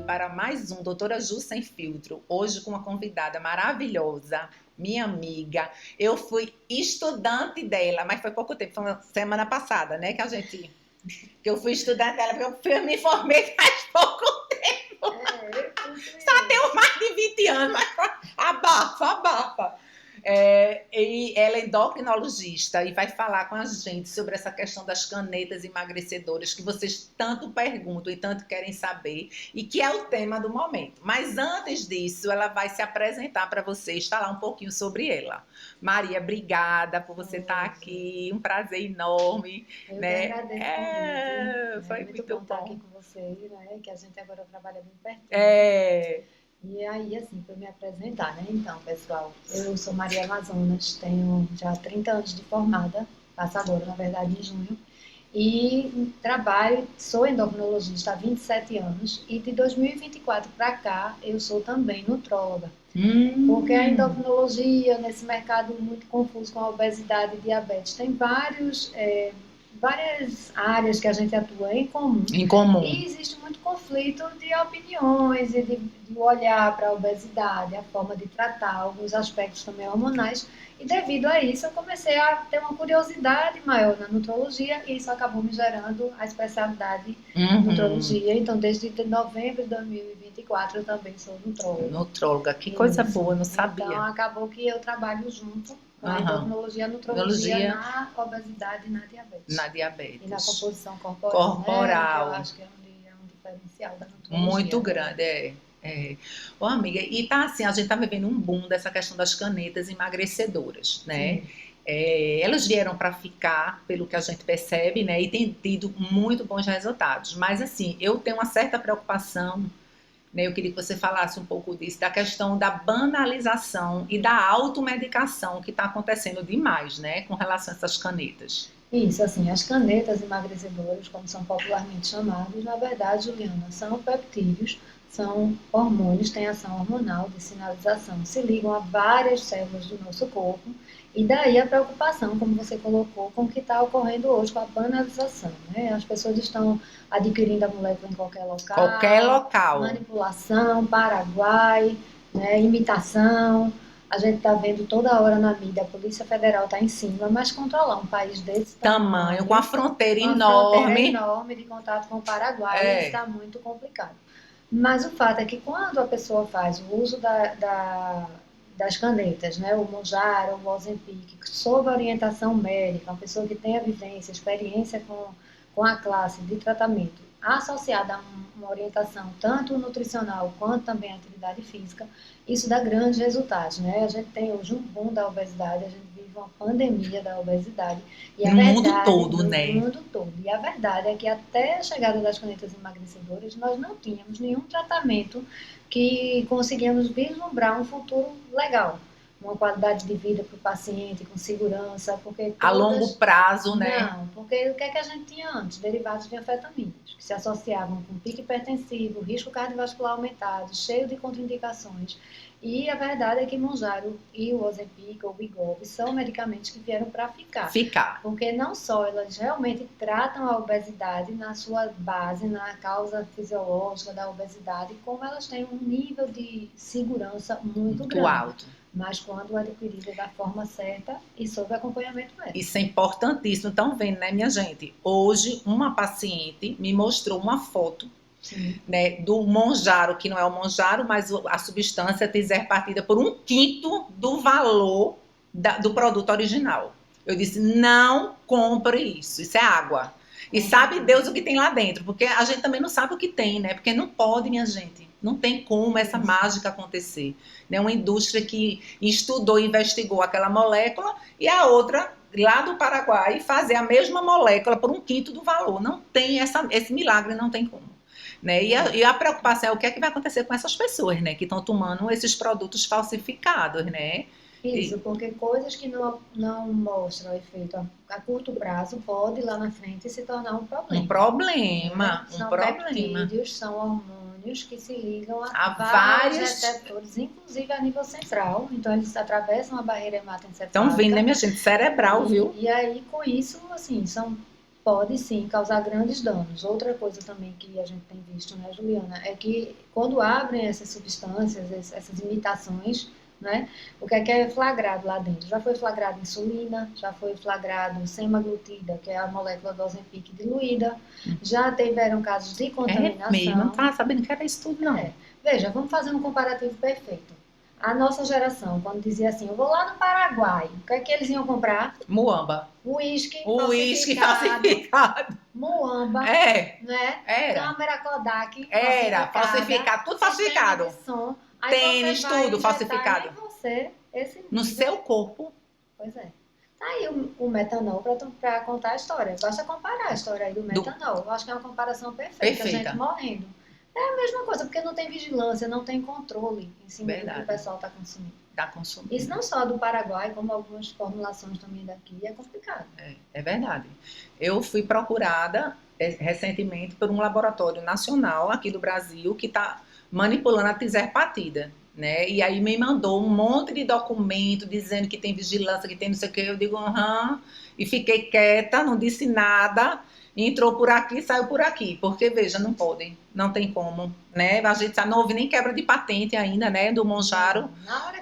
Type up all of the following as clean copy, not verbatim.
para mais um Doutora Ju Sem Filtro. Hoje com uma convidada maravilhosa, minha amiga. Eu fui estudante dela, mas foi pouco tempo, foi uma semana passada, né, que eu fui estudante dela, porque eu me formei faz pouco tempo. Só tenho mais de 20 anos, mas abafa. E ela é endocrinologista e vai falar com a gente sobre essa questão das canetas emagrecedoras que vocês tanto perguntam e tanto querem saber e que é o tema do momento. Mas antes disso, ela vai se apresentar para vocês, falar um pouquinho sobre ela. Maria, obrigada por você estar aqui, um prazer enorme. Eu né? que agradeço o convite. Foi muito bom estar aqui com vocês, né? Que a gente agora trabalha bem pertinho. E aí, assim, para me apresentar, né? Então, pessoal, eu sou Maria Amazonas, tenho já 30 anos de formada, faço agora, na verdade, em junho, e trabalho, sou endocrinologista há 27 anos, e de 2024 para cá, eu sou também nutróloga. Porque a endocrinologia, nesse mercado muito confuso com a obesidade e diabetes, tem várias áreas que a gente atua em comum. E existe muito conflito de opiniões e de olhar para a obesidade, a forma de tratar, alguns aspectos também hormonais. E devido a isso, eu comecei a ter uma curiosidade maior na nutrologia e isso acabou me gerando a especialidade nutrologia. Então, desde novembro de 2024, eu também sou nutróloga. Nutróloga, que coisa boa, não sabia. Então, acabou que eu trabalho junto com a endocrinologia e a nutrologia na obesidade e na diabetes. Na diabetes. E na composição corporal. Né? Eu acho que é um diferencial da nutrologia. Muito grande, Ô, amiga, e tá assim, a gente tá vivendo um boom dessa questão das canetas emagrecedoras, né? Elas vieram para ficar, pelo que a gente percebe, né? E tem tido muito bons resultados. Mas assim, eu tenho uma certa preocupação, né? Eu queria que você falasse um pouco disso, da questão da banalização e da automedicação que está acontecendo demais, né? Com relação a essas canetas. Isso, assim, as canetas emagrecedoras, como são popularmente chamadas, na verdade, Juliana, são peptídeos, são hormônios, têm ação hormonal de sinalização, se ligam a várias células do nosso corpo, e daí a preocupação, como você colocou, com o que está ocorrendo hoje com a banalização, né? As pessoas estão adquirindo a molécula em qualquer local. Manipulação, Paraguai, né? Imitação. A gente está vendo toda hora na mídia, a Polícia Federal está em cima, mas controlar um país desse tamanho, com a fronteira enorme de contato com o Paraguai, está muito complicado. Mas o fato é que quando a pessoa faz o uso das canetas, né, o Mounjaro, o Ozempic, sob orientação médica, uma pessoa que tenha vivência, experiência com a classe de tratamento, associada a uma orientação tanto nutricional quanto também atividade física, isso dá grandes resultados, né? A gente tem hoje um boom da obesidade, a gente vive uma pandemia da obesidade. E no mundo todo, né? No mundo todo. E a verdade é que até a chegada das canetas emagrecedoras, nós não tínhamos nenhum tratamento que conseguíamos vislumbrar um futuro legal. Uma qualidade de vida para o paciente, com segurança, porque a longo prazo, né? Não, porque o que é que a gente tinha antes? Derivados de anfetaminas, que se associavam com pico hipertensivo, risco cardiovascular aumentado, cheio de contraindicações. E a verdade é que Mounjaro e o Ozempic ou o Wegovy são medicamentos que vieram para ficar. Porque não só elas realmente tratam a obesidade na sua base, na causa fisiológica da obesidade, como elas têm um nível de segurança muito grande. Alto. Mas quando adquirida da forma certa e sob acompanhamento médico. Isso é importantíssimo. Estão vendo, né, minha gente? Hoje, uma paciente me mostrou uma foto, né, do Mounjaro, que não é o Mounjaro, mas a substância tizerpartida por 1/5 do valor do produto original. Eu disse, não compre isso é água. E sabe Deus o que tem lá dentro, porque a gente também não sabe o que tem, né? Porque não pode, minha gente. Não tem como essa mágica acontecer. Né? Uma indústria que estudou, investigou aquela molécula e a outra, lá do Paraguai, fazer a mesma molécula por 1/5 do valor. Não tem esse milagre, não tem como. Né? E a preocupação é o que é que vai acontecer com essas pessoas, né? Que estão tomando esses produtos falsificados, né? Isso, porque coisas que não mostram efeito a curto prazo pode lá na frente se tornar um problema. São peptídeos, são hormônios que se ligam a vários receptores, inclusive a nível central. Então eles atravessam a barreira hematoencefálica. Estão vendo, né, minha gente? Cerebral, viu? E aí, com isso, assim, são pode sim causar grandes danos. Outra coisa também que a gente tem visto, né, Juliana, é que quando abrem essas substâncias, essas imitações, né, o que é flagrado lá dentro? Já foi flagrado insulina, já foi flagrado semaglutida, que é a molécula do Ozempic diluída, já tiveram casos de contaminação. Mesmo, não estava sabendo que era isso tudo, não. Veja, vamos fazer um comparativo perfeito. A nossa geração, quando dizia assim, eu vou lá no Paraguai, o que é que eles iam comprar? Muamba. Uísque falsificado. Muamba. Né? Era. Câmera Kodak. Era, falsificado, tudo falsificado. Som. Tênis, tudo falsificado. No seu corpo. Pois é. Tá aí o metanol para contar a história. Basta comparar a história aí do metanol. Eu acho que é uma comparação perfeita. A gente morrendo. É a mesma coisa, porque não tem vigilância, não tem controle em cima do que o pessoal está consumindo. Isso não só do Paraguai, como algumas formulações também daqui, é complicado. É verdade. Eu fui procurada recentemente por um laboratório nacional aqui do Brasil que está manipulando a tizerpatida, né? E aí me mandou um monte de documento dizendo que tem vigilância, que tem não sei o que. Eu digo, e fiquei quieta, não disse nada. Entrou por aqui, saiu por aqui, porque, veja, não podem, não tem como, né? A gente não houve nem quebra de patente ainda, né, do Monjaro,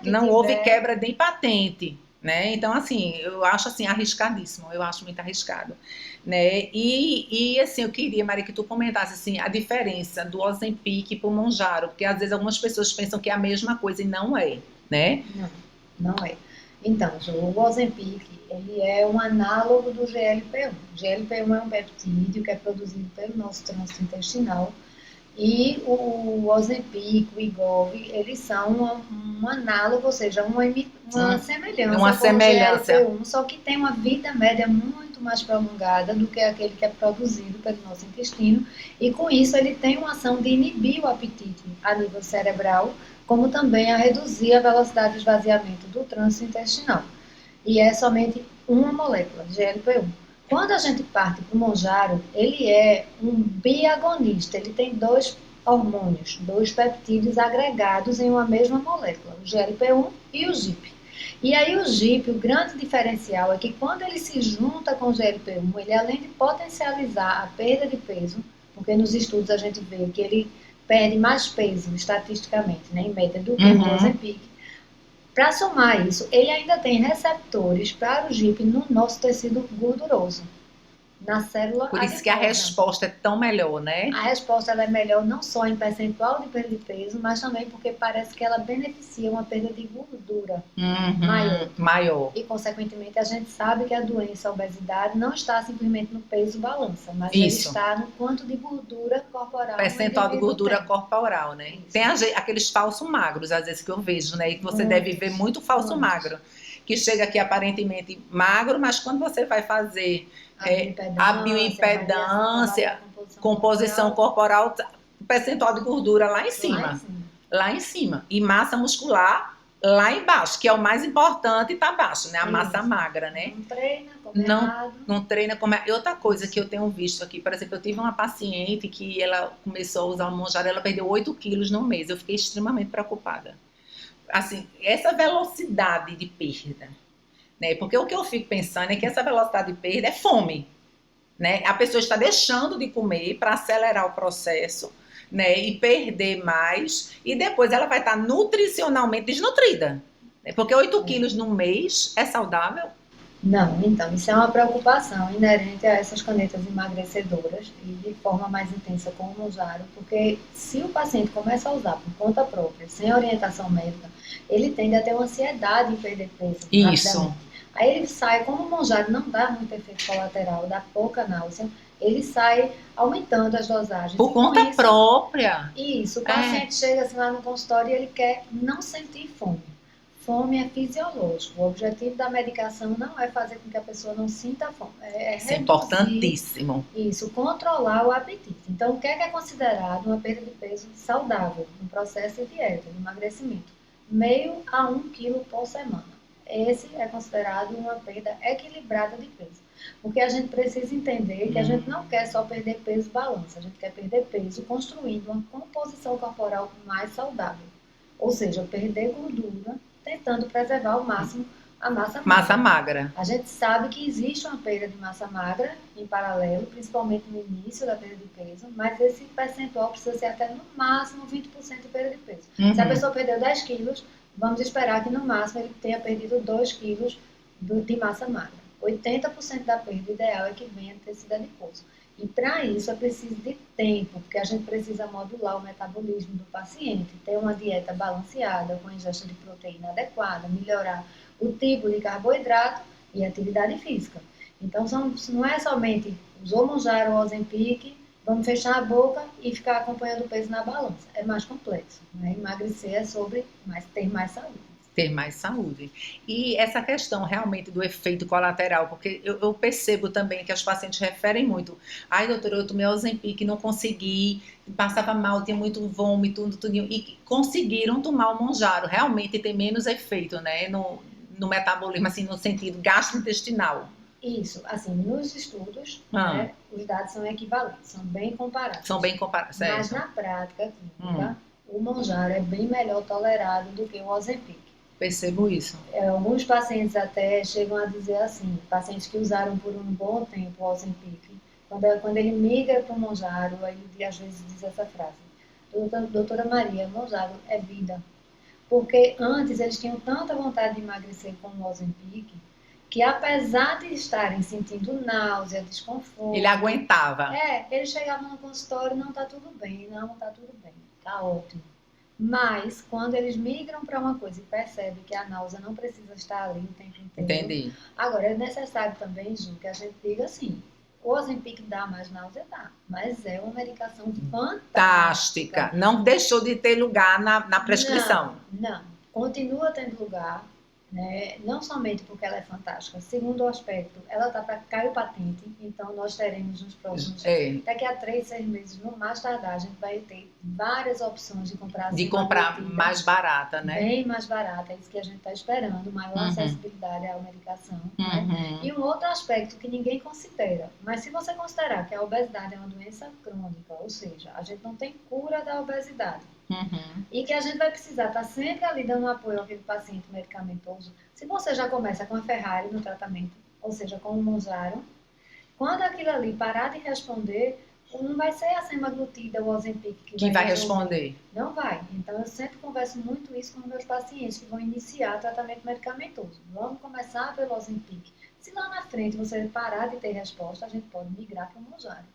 não houve quebra de patente, né? Então, assim, eu acho, assim, arriscadíssimo, eu acho muito arriscado, né? E assim, eu queria, Maria, que tu comentasse, assim, a diferença do Ozempic pro Monjaro, porque às vezes algumas pessoas pensam que é a mesma coisa e não é, né? Não é. Então, o Ozempic, ele é um análogo do GLP-1. O GLP-1 é um peptídeo que é produzido pelo nosso trânsito intestinal e o Ozempic, o Wegovy, eles são um análogo, ou seja, uma semelhança com o GLP-1, só que tem uma vida média muito mais prolongada do que aquele que é produzido pelo nosso intestino e com isso ele tem uma ação de inibir o apetite a nível cerebral, como também a reduzir a velocidade de esvaziamento do trânsito intestinal. E é somente uma molécula, GLP-1. Quando a gente parte para o Monjaro, ele é um biagonista, ele tem dois hormônios, dois peptídeos agregados em uma mesma molécula, o GLP-1 e o GIP. E aí o GIP, o grande diferencial é que quando ele se junta com o GLP-1, ele além de potencializar a perda de peso, porque nos estudos a gente vê que ele perde mais peso estatisticamente, né, em média, do que o Ozempic. Para somar isso, ele ainda tem receptores para o GIP no nosso tecido gorduroso, na célula Por isso adiposa. Que a resposta é tão melhor, né? A resposta ela é melhor não só em percentual de perda de peso, mas também porque parece que ela beneficia uma perda de gordura maior. E, consequentemente, a gente sabe que a doença, a obesidade, não está simplesmente no peso balança, mas ele está no quanto de gordura corporal. Percentual de gordura corporal, né? Isso. Tem aqueles falsos magros, às vezes, que eu vejo, né? E que você deve ver muito falso magro. Que chega aqui aparentemente magro, mas quando você vai fazer a bioimpedância, composição corporal, o percentual de gordura lá em cima. Lá em cima. E massa muscular lá embaixo, que é o mais importante, está abaixo, né? A massa magra, né? Não treina como é. E outra coisa que eu tenho visto aqui, por exemplo, eu tive uma paciente que ela começou a usar o Monjaro, ela perdeu 8 quilos no mês. Eu fiquei extremamente preocupada. Assim, essa velocidade de perda, né? Porque o que eu fico pensando é que essa velocidade de perda é fome, né? A pessoa está deixando de comer para acelerar o processo, né? E perder mais, e depois ela vai estar nutricionalmente desnutrida, né? Porque 8 quilos no mês é saudável? Não, então, isso é uma preocupação inerente a essas canetas emagrecedoras e de forma mais intensa com o Monjaro, porque se o paciente começa a usar por conta própria, sem orientação médica, ele tende a ter uma ansiedade em perder peso. Isso. Aí ele sai, como o Monjaro não dá muito efeito colateral, dá pouca náusea, ele sai aumentando as dosagens. Por conta própria. Isso, o paciente chega assim lá no consultório e ele quer não sentir fome. Fome é fisiológico. O objetivo da medicação não é fazer com que a pessoa não sinta fome. Isso é importantíssimo. Isso, controlar o apetite. Então, o que é considerado uma perda de peso saudável no processo de dieta, de emagrecimento? 0,5 a 1 quilo por semana. Esse é considerado uma perda equilibrada de peso. Porque a gente precisa entender que a gente não quer só perder peso balança, a gente quer perder peso construindo uma composição corporal mais saudável. Ou seja, perder gordura, tentando preservar ao máximo a massa magra. Massa magra. A gente sabe que existe uma perda de massa magra em paralelo, principalmente no início da perda de peso, mas esse percentual precisa ser até no máximo 20% de perda de peso. Se a pessoa perdeu 10 quilos, vamos esperar que no máximo ele tenha perdido 2 quilos de massa magra. 80% da perda ideal é que venha de tecido adiposo. E para isso é preciso de tempo, porque a gente precisa modular o metabolismo do paciente, ter uma dieta balanceada, com ingesta de proteína adequada, melhorar o tipo de carboidrato e atividade física. Então, não é somente usou Mounjaro ou Ozempic, vamos fechar a boca e ficar acompanhando o peso na balança. É mais complexo, né? Emagrecer é sobre ter mais saúde. Ter mais saúde. E essa questão realmente do efeito colateral, porque eu percebo também que as pacientes referem muito. Ai, doutora, eu tomei Ozempic, não consegui, passava mal, tinha muito vômito, tudinho, e conseguiram tomar o Mounjaro. Realmente tem menos efeito, né, no metabolismo, assim, no sentido gastrointestinal. Isso, assim, nos estudos, né, os dados são equivalentes, são bem comparados. São bem comparados, certo. Mas na prática clínica, o Mounjaro é bem melhor tolerado do que o Ozempic. Percebo isso. Alguns pacientes até chegam a dizer assim, pacientes que usaram por um bom tempo o Ozempic, quando ele migra para o Mounjaro, ele às vezes diz essa frase: doutora Maria, Mounjaro é vida. Porque antes eles tinham tanta vontade de emagrecer com o Ozempic, que apesar de estarem sentindo náusea, desconforto... Ele aguentava. Eles chegavam no consultório, não, tá tudo bem, tá ótimo. Mas, quando eles migram para uma coisa e percebem que a náusea não precisa estar ali o tempo inteiro... Entendi. Agora, é necessário também, Ju, que a gente diga assim, o Ozempic dá mais náusea? Dá. Mas é uma medicação fantástica. Não deixou de ter lugar na prescrição. Não. Continua tendo lugar, né? Não somente porque ela é fantástica. Segundo aspecto, ela está para cair patente. Então, nós teremos nos próximos... Daqui a 3, 6 meses, no mais tardar, a gente vai ter várias opções de comprar... De comprar mais barata, né? Bem mais barata. É isso que a gente está esperando. Maior acessibilidade à medicação. Né? E um outro aspecto que ninguém considera. Mas se você considerar que a obesidade é uma doença crônica, ou seja, a gente não tem cura da obesidade. E que a gente vai precisar estar sempre ali dando apoio àquele paciente medicamentoso. Se você já começa com a Ferrari no tratamento, ou seja, com o Mounjaro, quando aquilo ali parar de responder, não vai ser a semaglutida ou o Ozempic que vai responder. Não vai. Então, eu sempre converso muito isso com meus pacientes que vão iniciar tratamento medicamentoso. Vamos começar pelo Ozempic. Se lá na frente você parar de ter resposta, a gente pode migrar para o Mounjaro.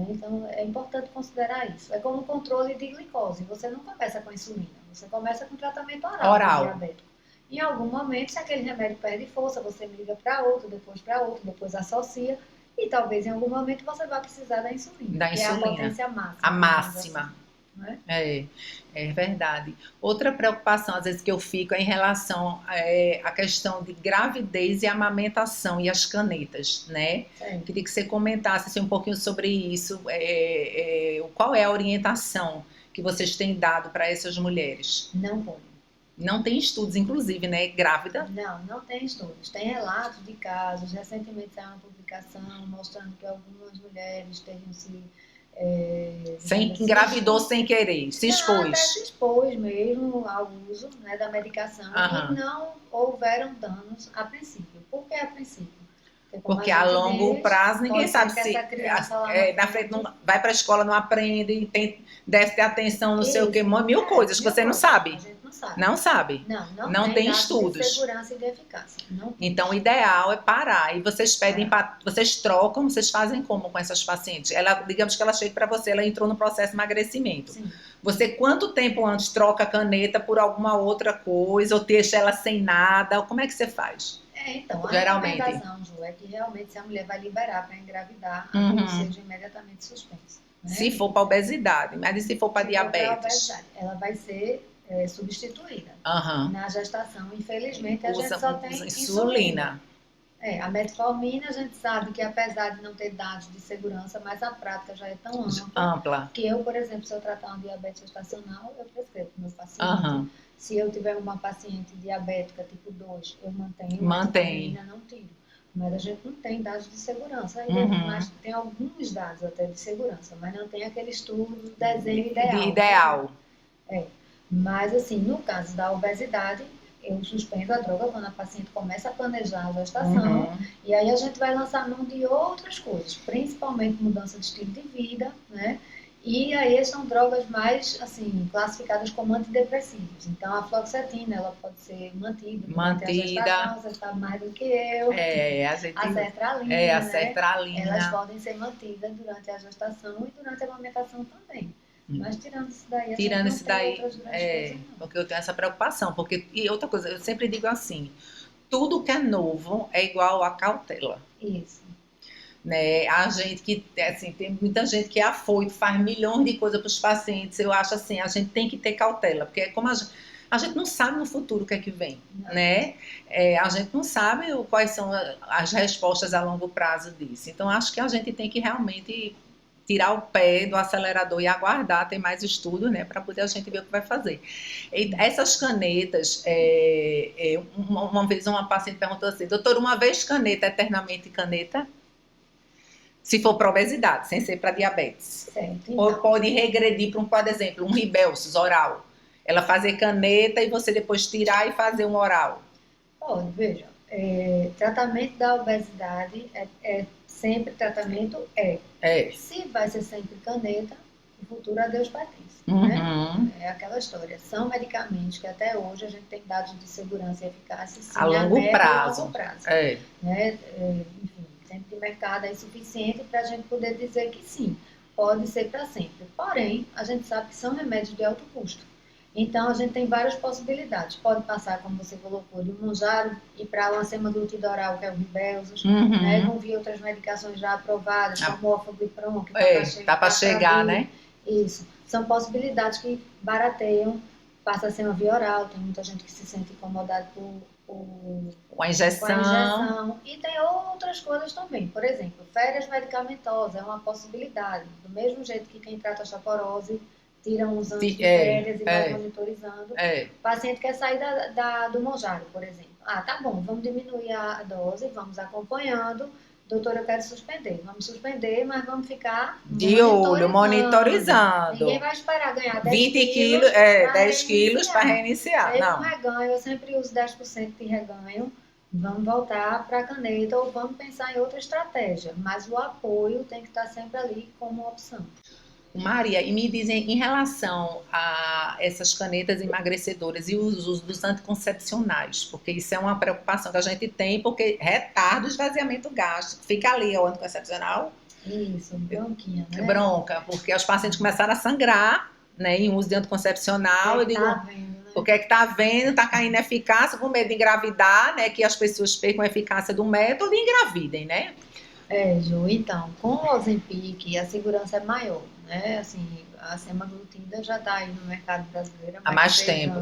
Então, é importante considerar isso. É como o controle de glicose. Você não começa com insulina, você começa com tratamento oral. Diabético. Em algum momento, se aquele remédio perde força, você migra para outro, depois associa. E talvez em algum momento você vá precisar da insulina. Que é a potência máxima. A máxima. Assim, não é? É verdade. Outra preocupação, às vezes, que eu fico é em relação à questão de gravidez e amamentação e as canetas, né? Sim. Queria que você comentasse assim, um pouquinho sobre isso. Qual é a orientação que vocês têm dado para essas mulheres? Não pode. Não tem estudos, inclusive, né? Grávida? Não tem estudos. Tem relatos de casos. Recentemente saiu uma publicação mostrando que algumas mulheres teriam se... engravidou sem querer, se expôs. Até se expôs mesmo ao uso, né, da medicação e não houveram danos a princípio. Por que a princípio? Porque a longo prazo ninguém sabe se na frente não vai para a escola, não aprende, tem déficit de atenção, não sei o que, mil coisas que você não sabe. A gente não sabe. Não sabe. Não tem estudos. De segurança e de eficácia. Então, o ideal é parar. E vocês pedem, vocês trocam, vocês fazem como com essas pacientes? Digamos que ela chega para você, ela entrou no processo de emagrecimento. Sim. Você, quanto tempo antes troca a caneta por alguma outra coisa, ou deixa ela sem nada? Como é que você faz? Então, a geralmente recomendação, Ju, é que realmente se a mulher vai liberar para engravidar, aquilo seja imediatamente suspenso. Né? Se for para obesidade, mas e se for para diabetes? Ela vai ser substituída na gestação. Infelizmente, a gente só tem insulina. A metformina, a gente sabe que apesar de não ter dados de segurança, mas a prática já é tão ampla que eu, por exemplo, se eu tratar uma diabetes gestacional, eu prescrevo para o meu paciente. Se eu tiver uma paciente diabética tipo 2, eu mantenho. Metformina, não tiro. Mas a gente não tem dados de segurança. Mas tem alguns dados até de segurança, mas não tem aquele estudo do desenho ideal. Ideal. Mas, assim, no caso da obesidade, eu suspendo a droga quando a paciente começa a planejar a gestação, e aí a gente vai lançar mão de outras coisas, principalmente mudança de estilo de vida, né? E aí são drogas mais, assim, classificadas como antidepressivos. Então, a fluoxetina, ela pode ser mantida durante a gestação, você sabe mais do que eu. A sertralina, a sertralina. Elas podem ser mantidas durante a gestação e durante a amamentação também. Mas tirando isso daí, outras grandes coisas, não. Porque eu tenho essa preocupação. E outra coisa, eu sempre digo assim, tudo que é novo é igual a cautela. Isso. Né? A gente que, assim, tem muita gente que é afoito, faz milhões de coisas para os pacientes. Eu acho assim, a gente tem que ter cautela, porque como a gente não sabe no futuro o que é que vem, né? A gente não sabe quais são as respostas a longo prazo disso. Então, acho que a gente tem que realmente tirar o pé do acelerador e aguardar ter mais estudo, né, para poder a gente ver o que vai fazer. E essas canetas, uma vez uma paciente perguntou assim, doutor, uma vez caneta, eternamente caneta? Se for para obesidade, sem ser para diabetes. Certo, então. Ou pode regredir para por exemplo, um Ribelsus oral. Ela fazer caneta e você depois tirar e fazer um oral. Pode, veja. Tratamento da obesidade sempre tratamento Se vai ser sempre caneta, o futuro a Deus pertence. Né? É aquela história. São medicamentos que até hoje a gente tem dados de segurança e eficácia sim, a longo prazo. Né? Enfim, tempo de mercado é insuficiente para a gente poder dizer que sim, pode ser para sempre. Porém, a gente sabe que são remédios de alto custo. Então, a gente tem várias possibilidades. Pode passar, como você colocou, de um Mounjaro e para uma semaglutida oral, que é o Ribelsus, né? Não vi outras medicações já aprovadas, como o Orforglipron, que está para chegar, né? Isso. São possibilidades que barateiam, passa a ser uma via oral, tem muita gente que se sente incomodada com a injeção. E tem outras coisas também. Por exemplo, férias medicamentosas é uma possibilidade. Do mesmo jeito que quem trata a osteoporose tira uns anos de férias e vai monitorizando. O paciente quer sair do Mounjaro, por exemplo. Tá bom, vamos diminuir a dose, vamos acompanhando. Doutor, eu quero suspender. Vamos suspender, mas vamos ficar de olho, monitorizando. Ninguém vai esperar ganhar 20 quilos, 10 quilos para reiniciar. Não. Um reganho, eu sempre uso 10% de reganho. Vamos voltar para a caneta ou vamos pensar em outra estratégia. Mas o apoio tem que estar sempre ali como opção. Maria, e me dizem em relação a essas canetas emagrecedoras e os usos dos anticoncepcionais, porque isso é uma preocupação que a gente tem, porque retarda o esvaziamento gástrico. Fica ali o anticoncepcional. Isso, bronquinha, né? Bronca, porque os pacientes começaram a sangrar, né, em uso de anticoncepcional. Eu digo, o que é que tá vendo? Tá caindo eficácia, com medo de engravidar, né? Que as pessoas percam a eficácia do método e engravidem, né? Ju, então, com o Ozempic a segurança é maior, né? Assim, a semaglutida já está aí no mercado brasileiro há mais tempo.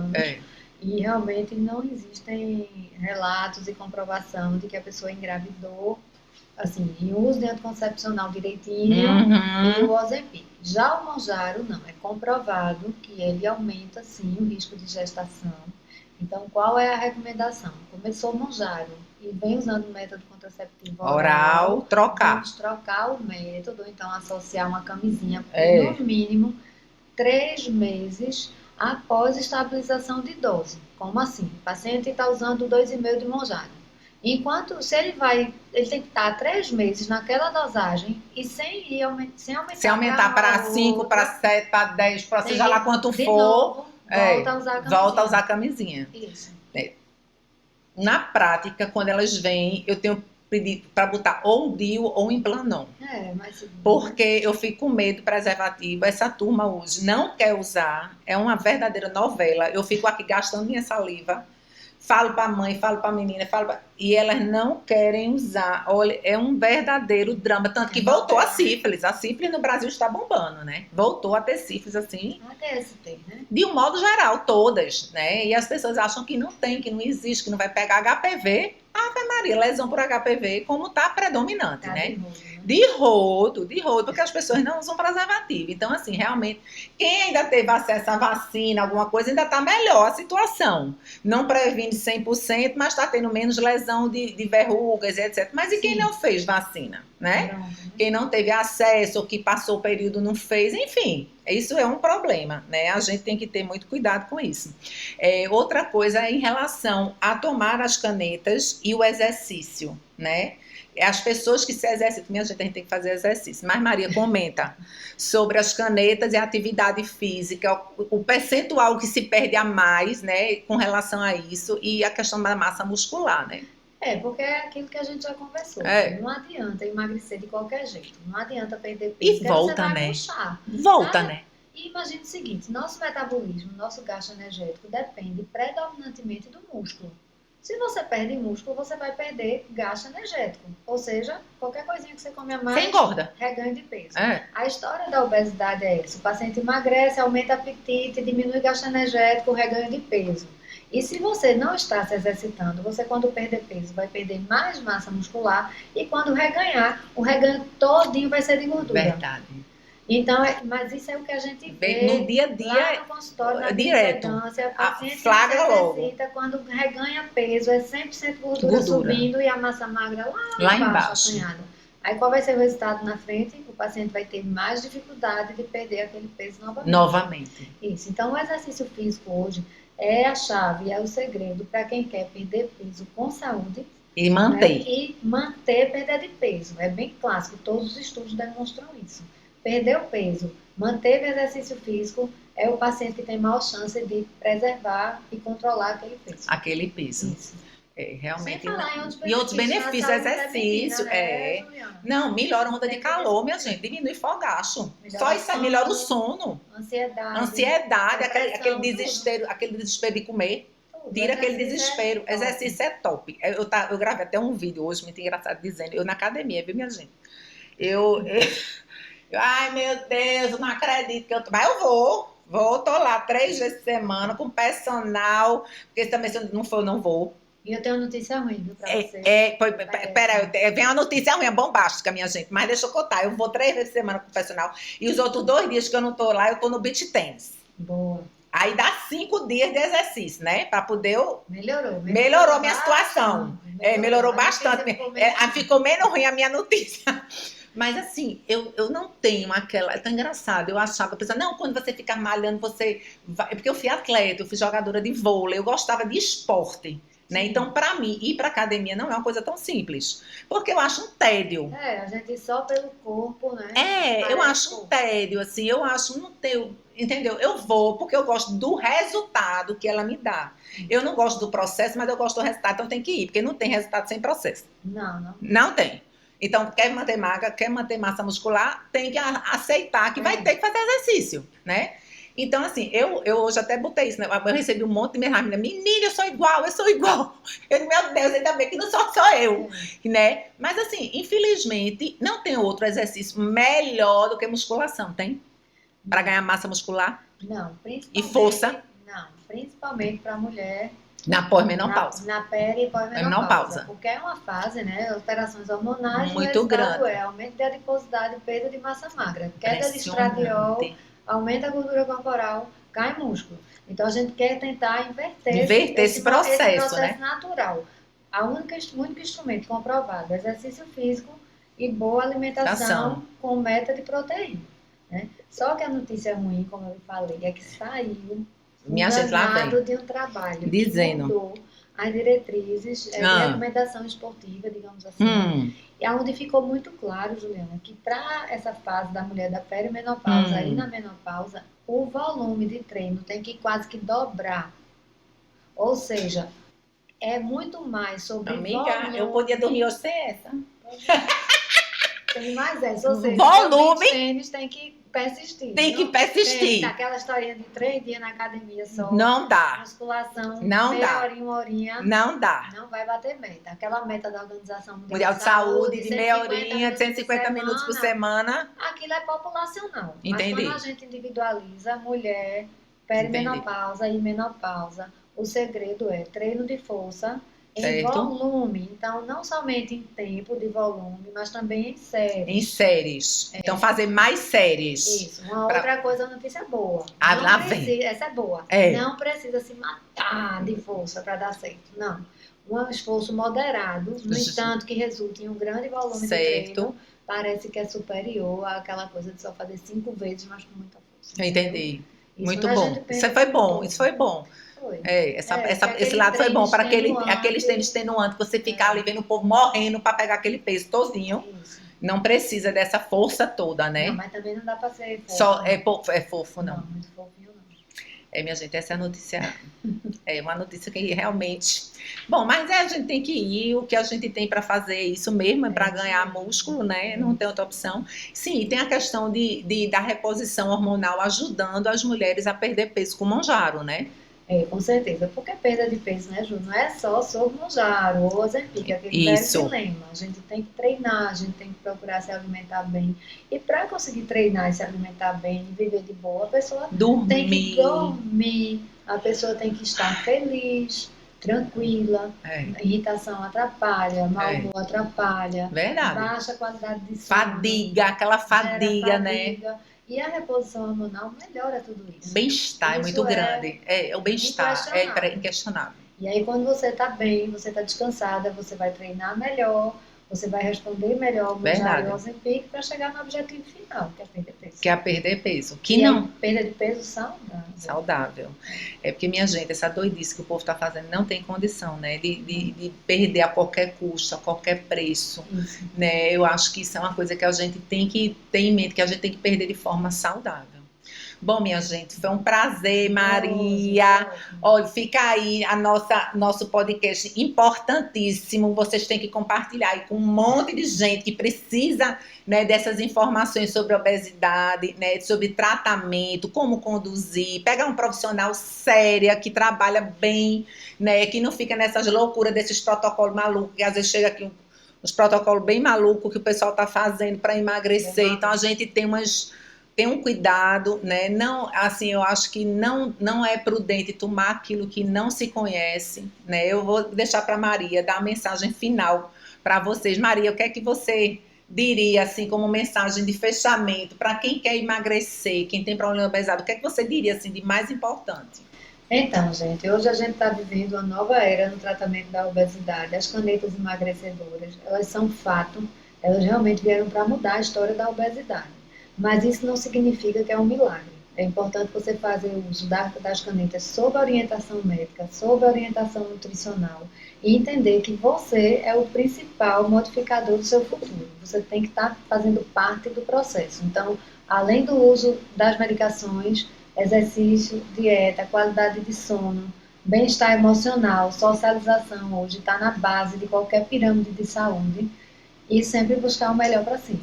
E realmente não existem relatos e comprovação de que a pessoa engravidou, assim, em uso de anticoncepcional direitinho e o Ozempic. Já o Mounjaro não, é comprovado que ele aumenta sim o risco de gestação. Então, qual é a recomendação? Começou o Mounjaro e vem usando o método contraceptivo oral, trocar. Vamos trocar o método, então associar uma camisinha por no mínimo 3 meses após estabilização de dose. Como assim? O paciente está usando 2,5 de Mounjaro. Enquanto, se ele tem que estar 3 meses naquela dosagem e sem aumentar para 5, para 7, para 10, para seja lá quanto for, novo, volta a usar a camisinha. Isso. Na prática, quando elas vêm, eu tenho pedido para botar ou um DIU ou um Implanon. Porque eu fico com medo do preservativo. Essa turma hoje não quer usar. É uma verdadeira novela. Eu fico aqui gastando minha saliva. Falo para a mãe, falo para a menina, e elas não querem usar. Olha, é um verdadeiro drama. Tanto que voltou a sífilis. A sífilis no Brasil está bombando, né? Voltou a ter sífilis, assim. Até ST, né? De um modo geral, todas, né? E as pessoas acham que não tem, que não existe, que não vai pegar HPV. Ave Maria, lesão por HPV, como está predominante, Tá né? de novo, né? De rodo, porque as pessoas não usam preservativo. Então, assim, realmente, quem ainda teve acesso à vacina, alguma coisa, ainda está melhor a situação. Não previne 100%, mas está tendo menos lesão de verrugas, etc. Mas e quem Sim. não fez vacina, né? Pronto, né? Quem não teve acesso, ou que passou o período não fez, enfim, isso é um problema, né? A gente tem que ter muito cuidado com isso. Outra coisa é em relação a tomar as canetas e o exercício, né? As pessoas que se exercitam, minha gente, a gente tem que fazer exercício. Mas Maria comenta sobre as canetas e a atividade física, o percentual que se perde a mais, né, com relação a isso, e a questão da massa muscular, né? Porque é aquilo que a gente já conversou. É. Não adianta emagrecer de qualquer jeito. Não adianta perder E peso, porque volta, você vai né? murchar. Volta, Tá? né? E imagine o seguinte, nosso metabolismo, nosso gasto energético depende predominantemente do músculo. Se você perde músculo, você vai perder gasto energético. Ou seja, qualquer coisinha que você come a mais, Você engorda. reganho de peso. É. A história da obesidade é essa. O paciente emagrece, aumenta o apetite, diminui gasto energético, reganho de peso. E se você não está se exercitando, você quando perder peso vai perder mais massa muscular e quando reganhar, o reganho todinho vai ser de gordura. Verdade. Então, mas isso é o que a gente vê No dia a dia, lá no consultório, na direto. bioimpedância, o paciente Flagra se logo. exercita, quando reganha peso, é 100% gordura, Gordura. subindo e a massa magra Lá embaixo, embaixo. apanhada. Aí qual vai ser o resultado na frente? O paciente vai ter mais dificuldade de perder aquele peso novamente. Isso. Então, o exercício físico hoje é a chave, é o segredo para quem quer perder peso com saúde. E manter. Né? E manter perda de peso. É bem clássico, todos os estudos demonstram isso. Perdeu peso, manteve exercício físico, é o paciente que tem maior chance de preservar e controlar aquele peso. Aquele peso. Isso. Realmente. Sem falar E outros benefícios, na saúde exercício. feminina, né, Juliana? Não, melhora a onda de calor, minha gente. Diminui fogacho. Melhora Só o isso aí sono, melhora o sono. Ansiedade, Aquele depressão, desespero de comer. tudo. Tira aquele Exercício desespero. top. Exercício é top. Eu gravei até um vídeo hoje, muito engraçado, dizendo, eu na academia, viu, minha gente? Ai, meu Deus, eu não acredito que eu tô. Mas eu tô lá 3 vezes por semana com personal, porque também se eu não for, eu não vou. E eu tenho uma notícia ruim, viu, pra você. Peraí, vem uma notícia ruim, é bombástica, minha gente, mas deixa eu contar. Eu vou 3 vezes por semana com personal e os outros 2 dias que eu não tô lá, eu tô no beach tennis. Boa. Aí dá 5 dias de exercício, né? Pra poder. Melhorou a minha situação. Melhorou bastante. Ficou menos ruim a minha notícia. Mas assim, eu não tenho aquela. É tão engraçado. Eu achava, pensando, não, quando você ficar malhando, você vai. Porque eu fui atleta, eu fui jogadora de vôlei, eu gostava de esporte. Né? Então, para mim, ir para academia não é uma coisa tão simples. Porque eu acho um tédio. A gente só pelo corpo, né? Eu acho um tédio, assim, eu acho não ter. Entendeu? Eu vou porque eu gosto do resultado que ela me dá. Eu não gosto do processo, mas eu gosto do resultado, então tem que ir, porque não tem resultado sem processo. Não tem. Então, quer manter magra, quer manter massa muscular, tem que aceitar que vai ter que fazer exercício, né? Então, assim, eu hoje até botei isso, né? Eu recebi um monte de menina, menina, eu sou igual. Eu, meu Deus, ainda bem que não sou só eu, né? Mas, assim, infelizmente, não tem outro exercício melhor do que musculação, tem? Para ganhar massa muscular? Não, principalmente. E força? Não, principalmente para mulher. Na pós-menopausa. Na peri e pós-menopausa. Porque é uma fase, né? Alterações hormonais. Muito grande. Aumento de adiposidade e perda de massa magra. Queda de estradiol, aumenta a gordura corporal, cai músculo. Então a gente quer tentar inverter esse processo né? natural. O único instrumento comprovado é exercício físico e boa alimentação com meta de proteína. Né? Só que a notícia ruim, como eu falei, é que saiu de um trabalho dizendo que mudou as diretrizes de recomendação esportiva, digamos assim, e onde ficou muito claro, Juliana, que para essa fase da mulher da perimenopausa e na menopausa, o volume de treino tem que quase que dobrar. Ou seja, é muito mais sobre volume. Eu podia dormir hoje sem essa. Tem mais essa, ou seja, volume. O tênis tem que persistir. Tem que persistir. Aquela historinha de 3 dias na academia só. Não dá. Musculação, meia horinha, uma horinha. Não dá. Não vai bater meta. Aquela meta da Organização Mundial de Saúde, de meia horinha, 150 minutos por semana. Aquilo é populacional. Entendi. Mas quando a gente individualiza mulher, perimenopausa e menopausa, o segredo é treino de força em certo? volume. Então, não somente em tempo de volume, mas também em séries. Em séries. Então, fazer mais séries. Isso. Uma outra coisa, notícia boa. Ah, Não lá precisa, vem. essa é boa. É. Não precisa se matar de força para dar certo. Não. Um esforço moderado, no entanto que resulte em um grande volume de treino, parece que é superior àquela coisa de só fazer 5 vezes, mas com muita força. Eu entendi. Isso, muito bom. Isso foi bom. Isso foi bom. Foi. Esse lado foi bom para aqueles treinos extenuantes que você ficar ali vendo o povo morrendo para pegar aquele peso todinho. Isso. Não precisa dessa força toda, né? Não, mas também não dá para ser fofo. Só é fofo, não. Não, muito fofinho não. Minha gente, essa é a notícia. É uma notícia que realmente. Bom, mas a gente tem que ir. O que a gente tem para fazer é isso mesmo, é para ganhar músculo, né? Não tem outra opção. Sim, e tem a questão da reposição hormonal ajudando as mulheres a perder peso com o Mounjaro, né? Com certeza. Porque perda de peso, né, Ju? Não é só sobre o Mounjaro ou Ozempic, aquele velho dilema. A gente tem que treinar, a gente tem que procurar se alimentar bem. E para conseguir treinar e se alimentar bem e viver de boa, a pessoa tem que dormir, a pessoa tem que estar feliz, tranquila. Irritação atrapalha, mau humor atrapalha. Verdade. Baixa qualidade de sono. Fadiga, aquela fadiga, né? E a reposição hormonal melhora tudo isso. O bem-estar é muito grande. O bem-estar é inquestionável. E aí, quando você está bem, você está descansada, você vai treinar melhor, você vai responder melhor ao Mounjaro e ao Ozempic para chegar no objetivo final, que é perder peso. Que é perder peso. Perda de peso saudável. É porque, minha gente, essa doidice que o povo está fazendo não tem condição, né? De perder a qualquer custo, a qualquer preço. Isso. Né? Eu acho que isso é uma coisa que a gente tem que ter em mente, que a gente tem que perder de forma saudável. Bom, minha gente, foi um prazer, Maria. Olha, fica aí nosso podcast importantíssimo. Vocês têm que compartilhar aí com um monte de gente que precisa, né, dessas informações sobre obesidade, né, sobre tratamento, como conduzir. Pegar um profissional séria, que trabalha bem, né, que não fica nessas loucuras desses protocolos malucos, que às vezes chega aqui uns protocolos bem malucos que o pessoal está fazendo para emagrecer. Então, a gente tem um cuidado, né? Não, assim, eu acho que não é prudente tomar aquilo que não se conhece, né? Eu vou deixar para Maria dar a mensagem final para vocês. Maria, o que é que você diria, assim, como mensagem de fechamento para quem quer emagrecer, quem tem problema de obesidade? O que é que você diria, assim, de mais importante? Então, gente, hoje a gente está vivendo uma nova era no tratamento da obesidade. As canetas emagrecedoras, elas são fato, elas realmente vieram para mudar a história da obesidade. Mas isso não significa que é um milagre. É importante você fazer uso das canetas sob orientação médica, sob orientação nutricional e entender que você é o principal modificador do seu futuro. Você tem que estar fazendo parte do processo. Então, além do uso das medicações, exercício, dieta, qualidade de sono, bem-estar emocional, socialização hoje está na base de qualquer pirâmide de saúde e sempre buscar o melhor para si.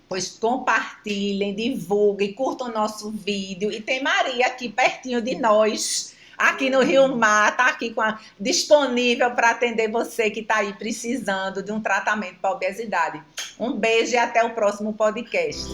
Pois compartilhem, divulguem, curtam o nosso vídeo. E tem Maria aqui pertinho de nós, aqui no Rio Mar, está aqui disponível para atender você que está aí precisando de um tratamento para obesidade. Um beijo e até o próximo podcast.